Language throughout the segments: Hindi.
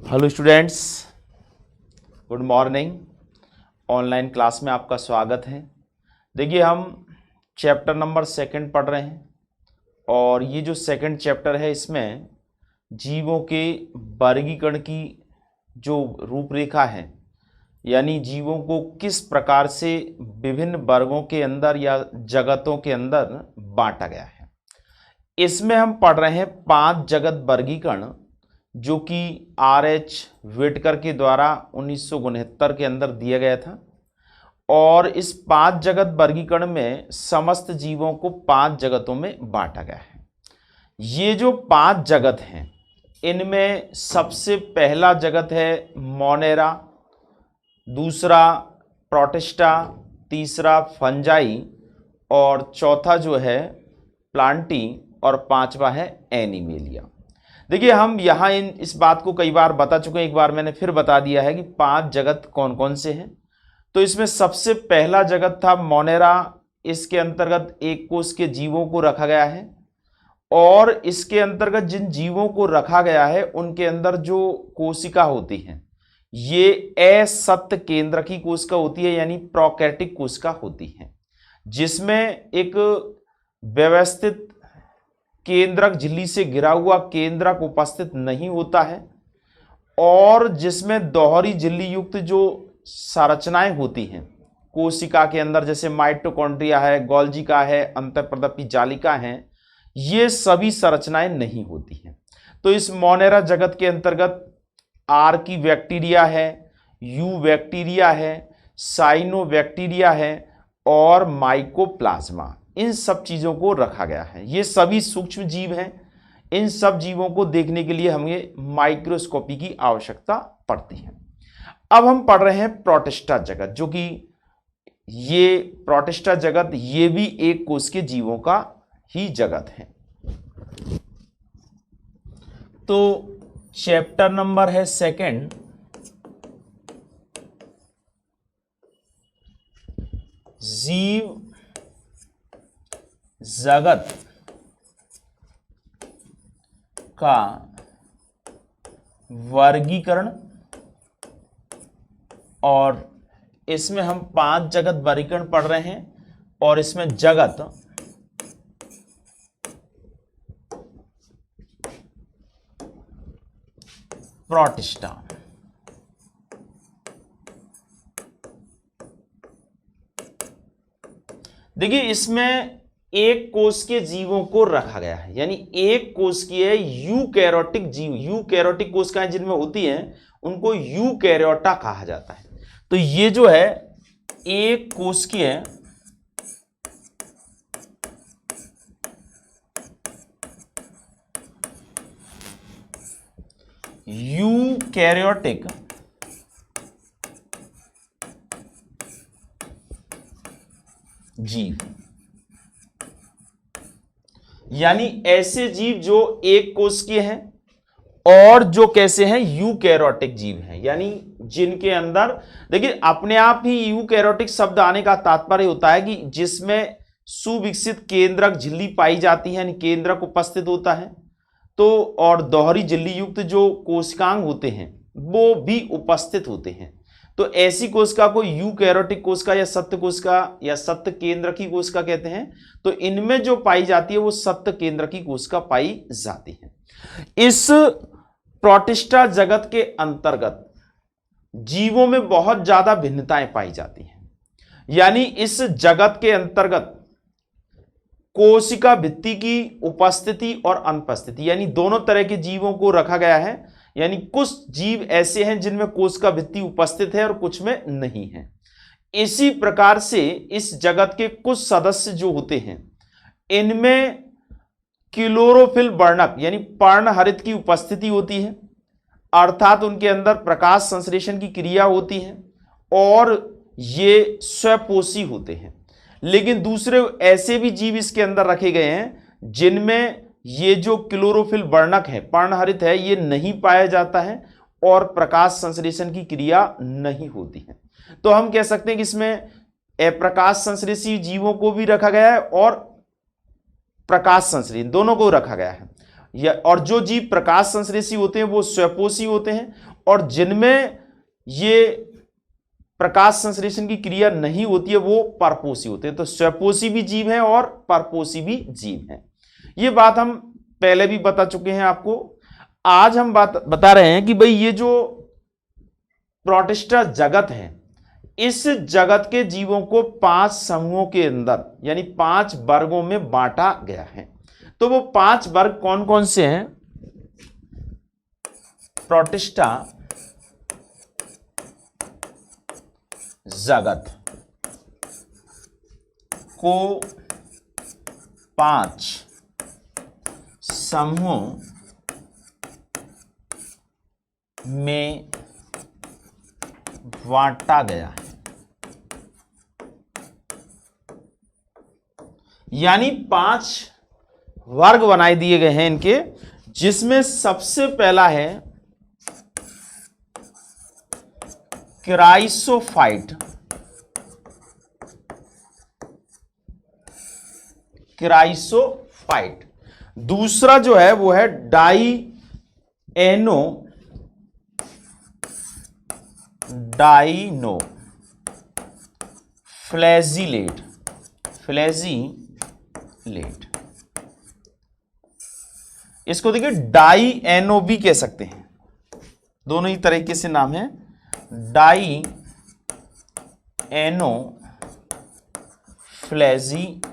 Hello students, good morning. Online class में आपका स्वागत है। देखिए, हम चैप्टर नंबर 2 पढ़ रहे हैं और ये जो सेकंड चैप्टर है इसमें जीवों के वर्गीकरण की जो रूपरेखा है, यानी जीवों को किस प्रकार से विभिन्न वर्गों के अंदर या जगतों के अंदर बांटा गया है, इसमें हम पढ़ रहे हैं 5 जगत वर्गीकरण जो कि R.H. विटकर के द्वारा 1969 के अंदर दिया गया था। और इस 5 जगत वर्गीकरण में समस्त जीवों को 5 जगतों में बांटा गया है। ये जो 5 जगत हैं, इनमें सबसे पहला जगत है मोनेरा, दूसरा प्रोटिस्टा, तीसरा फंजाई और चौथा जो है प्लांटी और पांचवा है एनिमेलिया। देखिए, हम यहाँ इस बात को कई बार बता चुके हैं, एक बार मैंने फिर बता दिया है कि 5 जगत कौन कौन से हैं। तो इसमें सबसे पहला जगत था मोनेरा। इसके अंतर्गत एक कोष के जीवों को रखा गया है और इसके अंतर्गत जिन जीवों को रखा गया है उनके अंदर जो कोशिका होती है ये असत्य केंद्रकी कोशिका होती है, यानी प्रोकैरियोटिक कोशिका होती है, जिसमें एक व्यवस्थित केंद्रक झिल्ली से घिरा हुआ केंद्रक उपस्थित नहीं होता है और जिसमें दोहरी झिल्ली युक्त जो संरचनाएं होती हैं कोशिका के अंदर, जैसे माइटोकॉन्ड्रिया है, गोल्गी का है, अंतःप्रदपी जालिका है, ये सभी संरचनाएं नहीं होती हैं। तो इस मोनेरा जगत के अंतर्गत आर्की बैक्टीरिया है, यू बैक्टीरिया है, साइनो बैक्टीरिया है और माइकोप्लाज्मा, इन सब चीज़ों को रखा गया है। ये सभी सूक्ष्म जीव हैं। इन सब जीवों को देखने के लिए हमें माइक्रोस्कोपी की आवश्यकता पड़ती है। अब हम पढ़ रहे हैं प्रोटिस्टा जगत, जो कि ये प्रोटिस्टा जगत ये भी एक कोष के जीवों का ही जगत है। तो चैप्टर नंबर है 2, जीव जगत का वर्गीकरण, और इसमें हम 5 जगत वर्गीकरण पढ़ रहे हैं और इसमें जगत प्रोटिस्टा। देखिए, इसमें एक कोष के जीवों को रखा गया है, यानी एक कोष की है यूकैरियोटिक जीव। यूकैरियोटिक कोशिकाएं जिनमें होती हैं उनको यूकैरियोटा कहा जाता है। तो ये जो है एक कोष की है यूकैरियोटिक जीव, यानी ऐसे जीव जो एक कोष के हैं और जो कैसे हैं यूकैरियोटिक जीव हैं, यानी जिनके अंदर, देखिए, अपने आप ही यूकैरियोटिक शब्द आने का तात्पर्य होता है कि जिसमें सुविकसित केंद्रक झिल्ली पाई जाती है, यानी केंद्रक उपस्थित होता है, तो और दोहरी झिल्ली युक्त जो कोशिकांग होते हैं वो भी उपस्थित होते हैं। तो ऐसी कोशिका को यूकैरियोटिक कोशिका या सत्य कोशिका या सत्य केंद्रकी कोशिका कहते हैं। तो इनमें जो पाई जाती है वो सत्य केंद्रकी कोशिका पाई जाती है। इस प्रोटिस्टा जगत के अंतर्गत जीवों में बहुत ज्यादा भिन्नताएं पाई जाती हैं, यानी इस जगत के अंतर्गत कोशिका भित्ति की उपस्थिति और अनुपस्थिति, यानी दोनों तरह के जीवों को रखा गया है। यानी कुछ जीव ऐसे हैं जिनमें कोशिका भित्ति उपस्थित है और कुछ में नहीं है। इसी प्रकार से इस जगत के कुछ सदस्य जो होते हैं इनमें क्लोरोफिल वर्णक यानी पर्णहरित की उपस्थिति होती है, अर्थात उनके अंदर प्रकाश संश्लेषण की क्रिया होती है और ये स्वपोषी होते हैं। लेकिन दूसरे ऐसे भी जीव इसके अंदर रखे गए हैं जिनमें ये जो क्लोरोफिल वर्णक है, पर्णहरित है, ये नहीं पाया जाता है और प्रकाश संश्लेषण की क्रिया नहीं होती है। तो हम कह सकते हैं कि इसमें अप्रकाश संश्लेषी जीवों को भी रखा गया है और प्रकाश संश्लेषी दोनों को रखा गया है। और जो जीव प्रकाश संश्लेषी होते हैं वो स्वपोषी होते हैं और जिनमें ये प्रकाश संश्लेषण की क्रिया नहीं होती है वो परपोषी होते हैं। तो स्वपोषी भी जीव हैं और परपोषी भी जीव हैं। ये बात हम पहले भी बता चुके हैं आपको। आज हम बात बता रहे हैं कि भाई ये जो प्रोटिस्टा जगत है, इस जगत के जीवों को 5 समूहों के अंदर यानी 5 वर्गों में बांटा गया है। तो वो 5 वर्ग कौन कौन से हैं? प्रोटिस्टा जगत को 5 समूहों में बांटा गया है, यानी 5 वर्ग बनाए दिए गए हैं इनके, जिसमें सबसे पहला है क्राइसोफाइट। क्राइसोफाइट। दूसरा जो है वो है डाइनो फ्लैजिलेट। इसको देखिए डाइएनो भी कह सकते हैं, दोनों ही तरीके से नाम है। डाइएनो फ्लैजिलेट।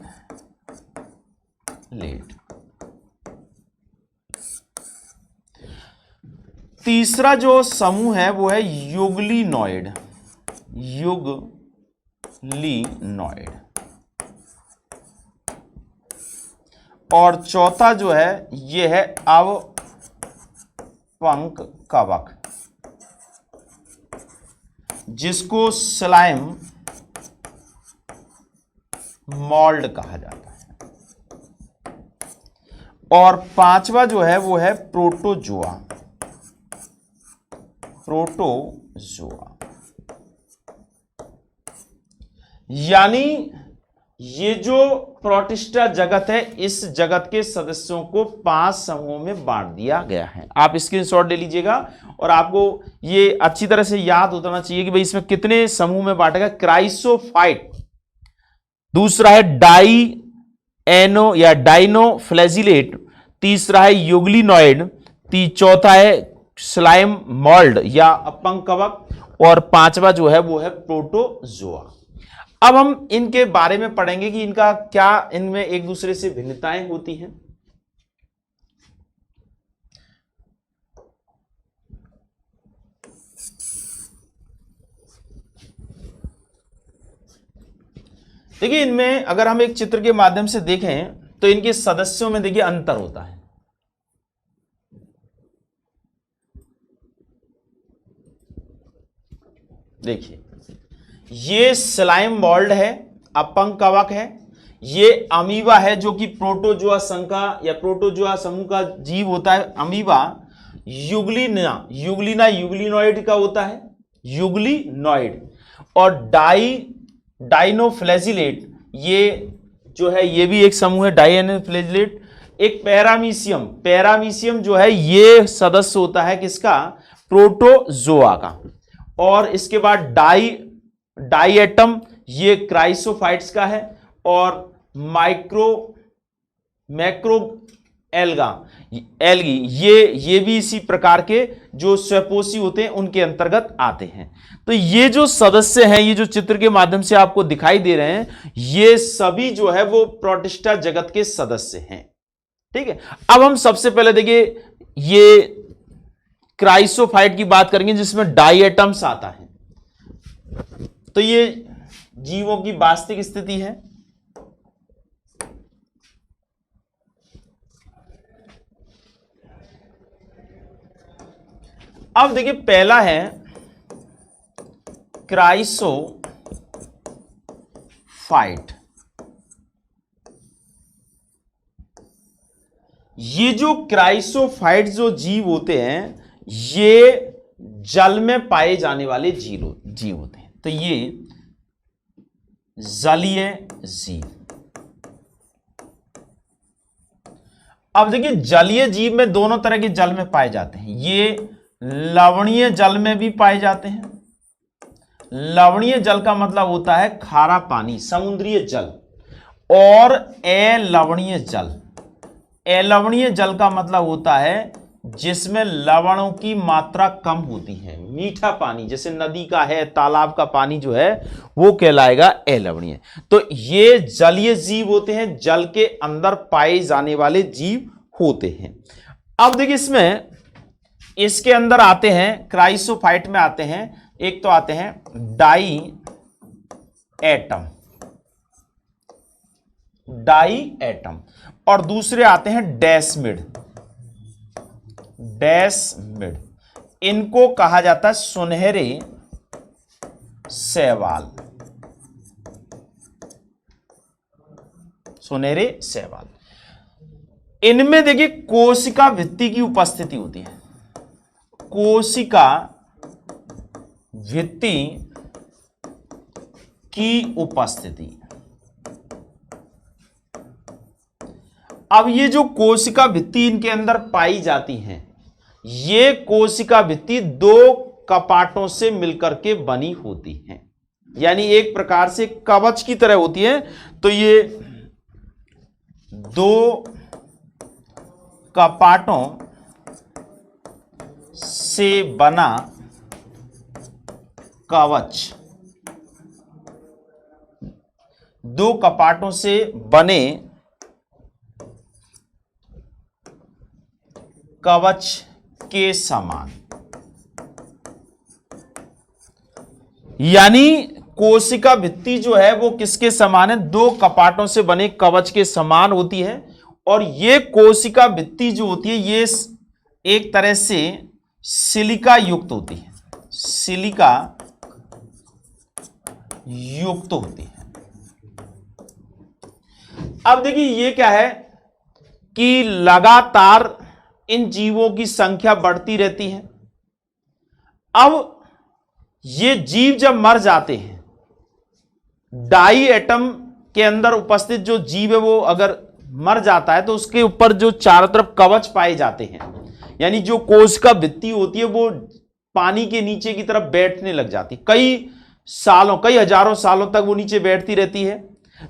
तीसरा जो समूह है वो है युगलिनॉइड। और चौथा जो है ये है अवपंक कवक, जिसको स्लाइम मोल्ड कहा जाता है। और पांचवा जो है वो है प्रोटोजोआ। यानी ये जो प्रोटिस्टा जगत है, इस जगत के सदस्यों को 5 समूहों में बांट दिया गया है। आप स्क्रीनशॉट ले लीजिएगा और आपको ये अच्छी तरह से याद होना चाहिए कि भाई इसमें कितने समूह में बांटा गया। क्राइसोफाइट, दूसरा है डाइएनो या डाइनो फ्लैजिलेट, तीसरा है युगलिनॉइड, चौथा है स्लाइम मोल्ड या अपंक कवक, और पांचवा जो है वो है प्रोटोजोआ। अब हम इनके बारे में पढ़ेंगे कि इनका क्या, इनमें एक दूसरे से भिन्नताएं होती हैं। देखिए इनमें अगर हम एक चित्र के माध्यम से देखें तो इनके सदस्यों में देखिए अंतर होता है। देखिए ये स्लाइम मोल्ड है, अपंक कवक है। ये अमीबा है जो कि प्रोटोजोआ संघ का या प्रोटोजोआ समूह का जीव होता है। अमीबा युगलिना युगलिनॉइड का होता है, युगलिनॉइड। और डाइनोफ्लैजिलेट ये जो है ये भी एक समूह है, डाइनोफ्लैजिलेट। एक पैरामीशियम जो है ये सदस्य होता है किसका? प्रोटोजोआ का। और इसके बाद डाइएटम ये क्राइसोफाइट्स का है। और मैक्रो एल्गी ये भी इसी प्रकार के जो स्वपोषी होते हैं उनके अंतर्गत आते हैं। तो ये जो सदस्य हैं, ये जो चित्र के माध्यम से आपको दिखाई दे रहे हैं, ये सभी जो है वो प्रोटिस्टा जगत के सदस्य हैं। ठीक है, अब हम सबसे पहले देखिए ये क्राइसोफाइट की बात करेंगे जिसमें डाइएटम्स आता है। तो ये जीवों की वास्तविक स्थिति है। अब देखिए पहला है क्राइसोफाइट। ये जो क्राइसोफाइट जो जीव होते हैं ये जल में पाए जाने वाले जीव होते हैं। तो ये जलीय जीव। अब देखिए जलीय जीव में दोनों तरह के जल में पाए जाते हैं। ये लवणीय जल में भी पाए जाते हैं। लवणीय जल का मतलब होता है खारा पानी, समुद्रीय जल। और अलवणीय जल, अलवणीय जल का मतलब होता है जिसमें लवणों की मात्रा कम होती है, मीठा पानी, जैसे नदी का है, तालाब का पानी जो है वो कहलाएगा अलवणीय। तो ये जलीय जीव होते हैं, जल के अंदर पाए जाने वाले जीव होते हैं। अब देखिए इसमें, इसके अंदर आते हैं, क्राइसोफाइट में आते हैं, एक तो आते हैं डाई एटम, डाई एटम, और दूसरे आते हैं डेस्मिड, डेस्मिड। इनको कहा जाता है सुनहरे शैवाल, सुनहरे शैवाल। इनमें देखिए कोशिका भित्ति की उपस्थिति होती है, कोशिका भित्ति की उपस्थिति। अब ये जो कोशिका भित्ति इनके अंदर पाई जाती हैं, ये कोशिका भित्ति दो कपाटों से मिलकर के बनी होती हैं, यानी एक प्रकार से कवच की तरह होती है। तो ये दो कपाटों से बना कवच, दो कपाटों से बने कवच के समान, यानी कोशिका भित्ति जो है वो किसके समान है, दो कपाटों से बने कवच के समान होती है। और ये कोशिका भित्ति जो होती है ये एक तरह से सिलिका युक्त होती है, सिलिका युक्त होती है। अब देखिए ये क्या है कि लगातार इन जीवों की संख्या बढ़ती रहती है। अब ये जीव जब मर जाते हैं, डाई एटम के अंदर उपस्थित जो जीव है वो अगर मर जाता है तो उसके ऊपर जो चारों तरफ कवच पाए जाते हैं, यानी जो कोशिका भित्ति होती है वो पानी के नीचे की तरफ बैठने लग जाती, कई सालों, कई हजारों सालों तक वो नीचे बैठती रहती है।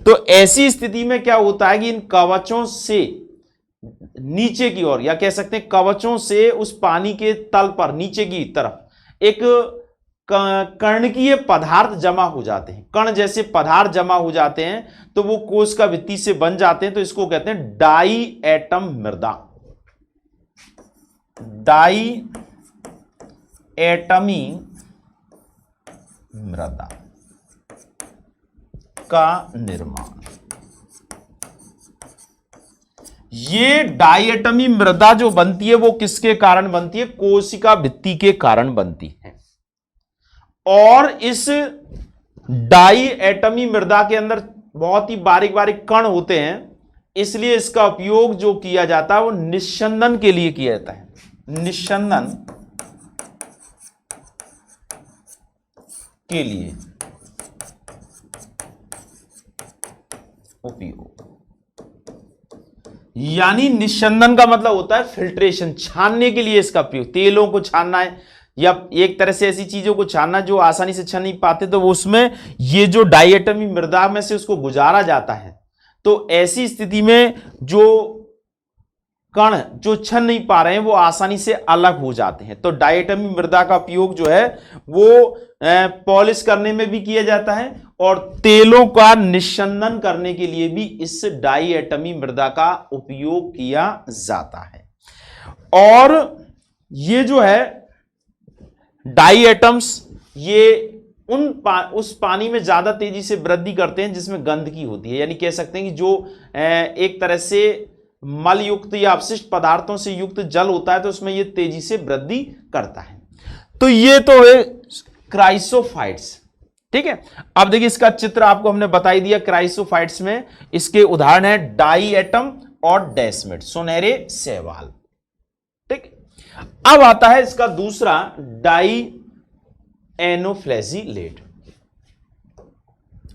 तो ऐसी स्थिति में क्या होता है कि इन कवचों से नीचे की ओर, या कह सकते हैं कवचों से उस पानी के तल पर नीचे की तरफ एक कर्णकीय पदार्थ जमा हो जाते हैं, कण जैसे पदार्थ जमा हो जाते हैं, तो वो कोशिका भित्ति से बन जाते हैं। तो इसको कहते हैं डाई एटम मृदा, डाई एटमी मृदा का निर्माण। ये डायटमी मृदा जो बनती है वो किसके कारण बनती है, कोशिका भित्ति के कारण बनती है। और इस डाई एटमी मृदा के अंदर बहुत ही बारीक बारीक कण होते हैं, इसलिए इसका उपयोग जो किया जाता है वो निस्संदन के लिए किया जाता है, निस्संदन के लिए उपयोग। यानी निस्संदन का मतलब होता है फिल्ट्रेशन, छानने के लिए इसका उपयोग, तेलों को छानना है या एक तरह से ऐसी चीजों को छानना जो आसानी से छन नहीं पाते, तो वो उसमें ये जो डायटमी मृदा में से उसको गुजारा जाता है। तो ऐसी स्थिति में जो कण जो छन नहीं पा रहे हैं वो आसानी से अलग हो जाते हैं। तो डायटमी मृदा का उपयोग जो है वो पॉलिश करने में भी किया जाता है और तेलों का निस्संदन करने के लिए भी इस डायटमी मृदा का उपयोग किया जाता है। और ये जो है डाई एटम्स, ये उस पानी में ज्यादा तेजी से वृद्धि करते हैं जिसमें गंदगी होती है, यानी कह सकते हैं कि जो एक तरह से मल युक्त या अपशिष्ट पदार्थों से युक्त जल होता है तो उसमें ये तेजी से वृद्धि करता है। तो ये तो है क्राइसोफाइट्स, ठीक है। अब देखिए इसका चित्र आपको हमने बताई दिया। क्राइसोफाइट्स में इसके उदाहरण है डाई एटम और डेस्मिड, सुनहरे शैवाल, ठीक। अब आता है इसका दूसरा डाई एनोफ्लैजिलेट,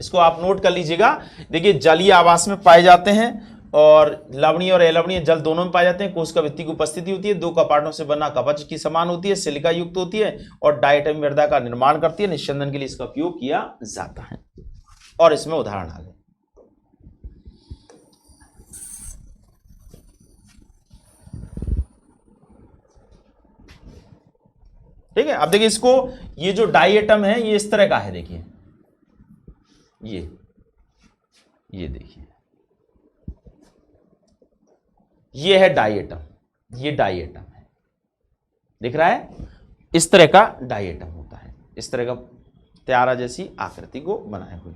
इसको आप नोट कर लीजिएगा। देखिए जलीय आवास में पाए जाते हैं और लवणीय और अलवणीय जल दोनों में पाए जाते हैं। कोशिकाभित्ति की उपस्थिति होती है। 2 कपाटों से बना कवच की समान होती है, सिलिका युक्त होती है और डायटम मृदा का निर्माण करती है। निस्यंदन के लिए इसका उपयोग किया जाता है। और इसमें उदाहरण आ गए। ठीक है, अब देखिए इसको, ये जो डायटम है ये इस तरह का है। देखिए ये देखिए, ये है डायटम, ये डायटम है, दिख रहा है? इस तरह का डायटम होता है, इस तरह का त्यारा जैसी आकृति को बनाए हुए।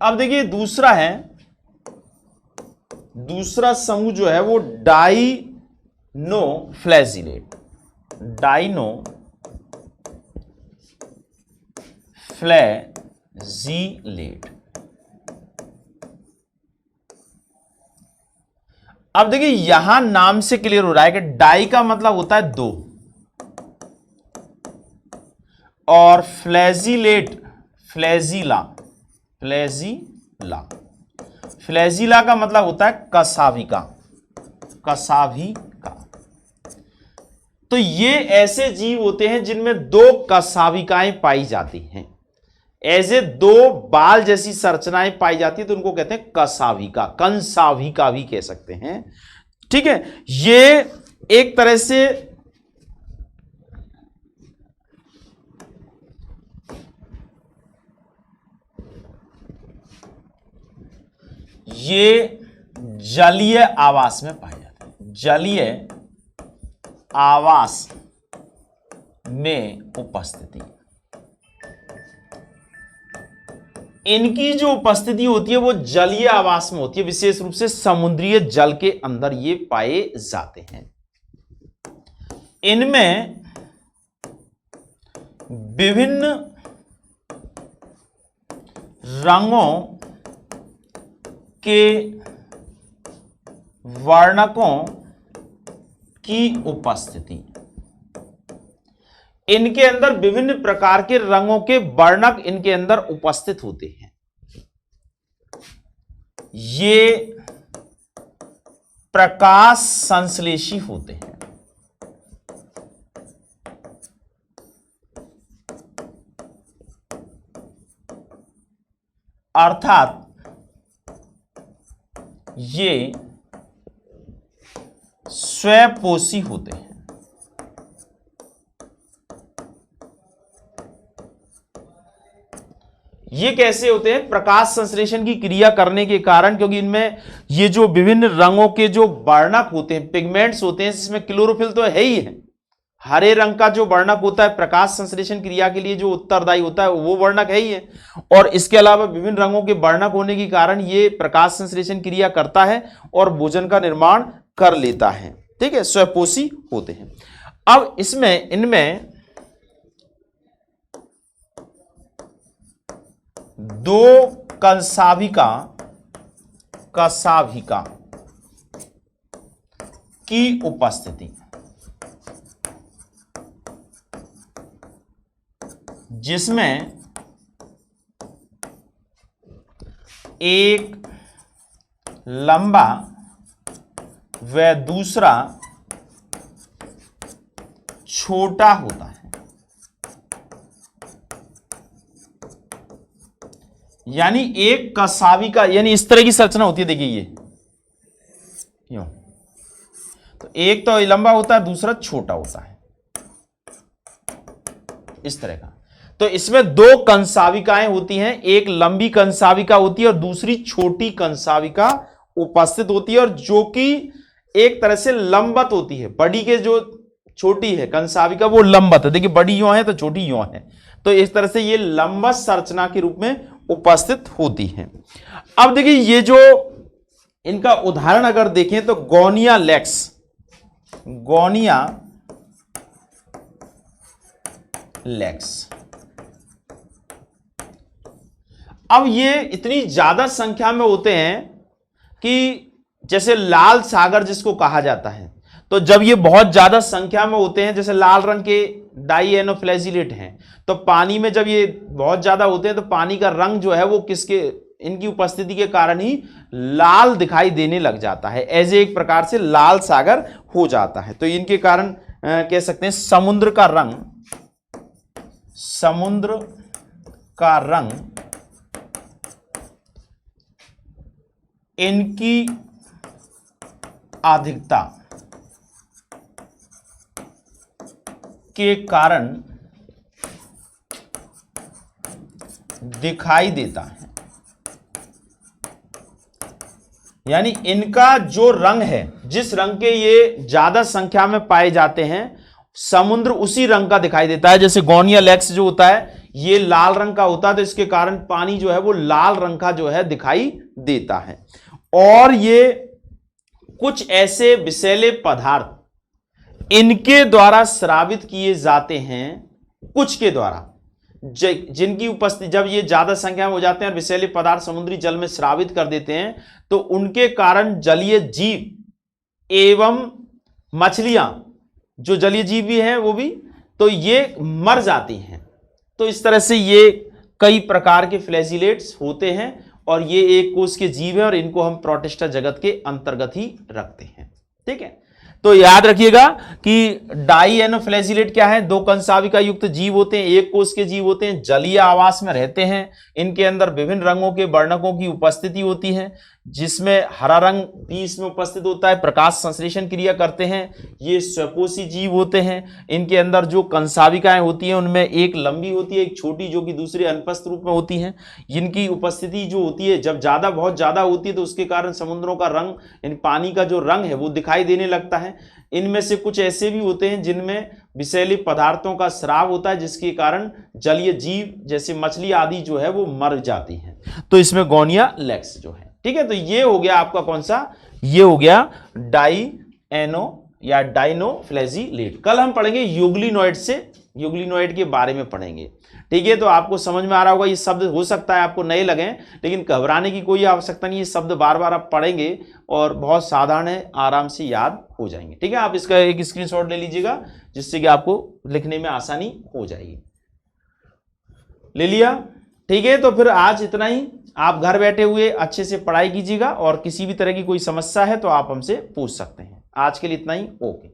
अब देखिए दूसरा है, दूसरा समूह जो है वो डाइनोफ्लैजिलेट, डाइनोफ्लैजिलेट। अब देखिए यहां नाम से क्लियर हो रहा है कि डाई का मतलब होता है 2 और फ्लैजिलेट, फ्लैजिला का मतलब होता है कसाभिका, कसाभिका। तो ये ऐसे जीव होते हैं जिनमें 2 कसाभिकाएं पाई जाती हैं, ऐसे 2 बाल जैसी संरचनाएं पाई जाती है, तो उनको कहते हैं कसाभिका, कंसाभिका भी कह सकते हैं। ठीक है, ये एक तरह से ये जलीय आवास में पाए जाते हैं, जलीय आवास में उपस्थिति। इनकी जो उपस्थिति होती है वो जलीय आवास में होती है, विशेष रूप से समुद्रीय जल के अंदर ये पाए जाते हैं। इनमें विभिन्न रंगों के वर्णकों की उपस्थिति, इनके अंदर विभिन्न प्रकार के रंगों के वर्णक इनके अंदर उपस्थित होते हैं। ये प्रकाश संश्लेषी होते हैं। अर्थात ये स्वपोषी होते हैं। ये कैसे होते हैं? प्रकाश संश्लेषण की क्रिया करने के कारण, क्योंकि इनमें ये जो विभिन्न रंगों के जो वर्णक होते हैं, पिगमेंट्स होते हैं, जिसमें क्लोरोफिल तो है ही है। हरे रंग का जो वर्णक होता है प्रकाश संश्लेषण क्रिया के लिए जो उत्तरदायी होता है वो वर्णक है ही है, और इसके अलावा विभिन्न रंगों के वर्णक होने के कारण ये प्रकाश संश्लेषण क्रिया करता है और भोजन का निर्माण कर लेता है। ठीक है, स्वपोषी होते हैं। अब इसमें इनमें 2 कंसाभिका, कसाभिका की उपस्थिति, जिसमें एक लंबा व दूसरा छोटा होता है। यानी एक कसाभिका, यानी इस तरह की संरचना होती है। देखिए ये यूं, तो एक तो लंबा होता है, दूसरा छोटा होता है, इस तरह का। तो इसमें 2 कंसाभिकाएं होती हैं, एक लंबी कंसाभिका होती है और दूसरी छोटी कंसाभिका उपस्थित होती है, और जो कि एक तरह से लंबत होती है। बड़ी के जो छोटी है कंसाभिका वो लंबत है, देखिए बड़ी यूं है तो छोटी यूं है, तो इस तरह से ये लंबत संरचना के रूप में उपस्थित होती है। अब देखिए ये जो इनका उदाहरण अगर देखें तो गोनिया लेक्स, गोनिया लेक्स। अब ये इतनी ज्यादा संख्या में होते हैं कि जैसे लाल सागर जिसको कहा जाता है, तो जब ये बहुत ज्यादा संख्या में होते हैं, जैसे लाल रंग के डाइएनोफ्लैजिलेट हैं, तो पानी में जब ये बहुत ज्यादा होते हैं तो पानी का रंग जो है वो किसके, इनकी उपस्थिति के कारण ही लाल दिखाई देने लग जाता है, एज एक प्रकार से लाल सागर हो जाता है। तो इनके कारण कह सकते हैं समुद्र का रंग इनकी अधिकता के कारण दिखाई देता है। यानी इनका जो रंग है, जिस रंग के ये ज्यादा संख्या में पाए जाते हैं, समुद्र उसी रंग का दिखाई देता है। जैसे गोनिया लेक्स जो होता है ये लाल रंग का होता है, तो इसके कारण पानी जो है वो लाल रंग का जो है दिखाई देता है। और ये कुछ ऐसे विषैले पदार्थ इनके द्वारा स्रावित किए जाते हैं, कुछ के द्वारा, जिनकी उपस्थिति जब ये ज्यादा संख्या में हो जाते हैं और विषैले पदार्थ समुद्री जल में स्रावित कर देते हैं, तो उनके कारण जलीय जीव एवं मछलियां, जो जलीय जीव भी हैं वो भी, तो ये मर जाती हैं। तो इस तरह से ये कई प्रकार के फ्लैजिलेट्स होते हैं और ये एक कोष के जीव हैं और इनको हम प्रोटिस्टा जगत के अंतर्गत ही रखते हैं। ठीक है, तो याद रखिएगा कि डाइएनोफ्लैजिलेट क्या है, दो कंसाविका युक्त जीव होते हैं, एक कोष के जीव होते हैं, जलीय आवास में रहते हैं। इनके अंदर विभिन्न रंगों के वर्णकों की उपस्थिति होती है, जिसमें हरा रंग भी इसमें उपस्थित होता है, प्रकाश संश्लेषण क्रिया करते हैं। ये स्वपोषी जीव होते हैं। इनके अंदर जो कंसाविकाएं होती हैं उनमें एक लंबी होती है, एक छोटी, जो कि दूसरे अनुपस्थित रूप में होती हैं। इनकी उपस्थिति जो होती है जब ज्यादा, बहुत ज्यादा होती है, तो उसके कारण समुद्रों का रंग, इन पानी का जो रंग है वो दिखाई देने लगता है। इनमें से कुछ ऐसे भी होते हैं जिनमें विषैले पदार्थों का स्राव होता है, जिसके कारण जलीय जीव जैसे मछली आदि जो है वो मर जाती हैं। तो इसमें गोनिया लेक्स जो है। ठीक है, तो ये हो गया आपका कौन सा, ये हो गया डाइएनो या डाइनोफ्लैजिलेट। कल हम पढ़ेंगे यूग्लिनोइड के बारे में पढ़ेंगे। ठीक है, तो आपको समझ में आ रहा होगा। ये शब्द हो सकता है आपको नए लगें, लेकिन घबराने की कोई आवश्यकता नहीं है। शब्द बार बार आप पढ़ेंगे और बहुत साधारण है, आराम से याद हो जाएंगे। ठीक है, आप इसका एक स्क्रीनशॉट ले लीजिएगा, जिससे कि आपको लिखने में आसानी हो जाएगी। ले लिया? ठीक है, तो फिर आज इतना ही। आप घर बैठे हुए अच्छे से पढ़ाई कीजिएगा और किसी भी तरह की कोई समस्या है तो आप हमसे पूछ सकते हैं। आज के लिए इतना ही। ओके।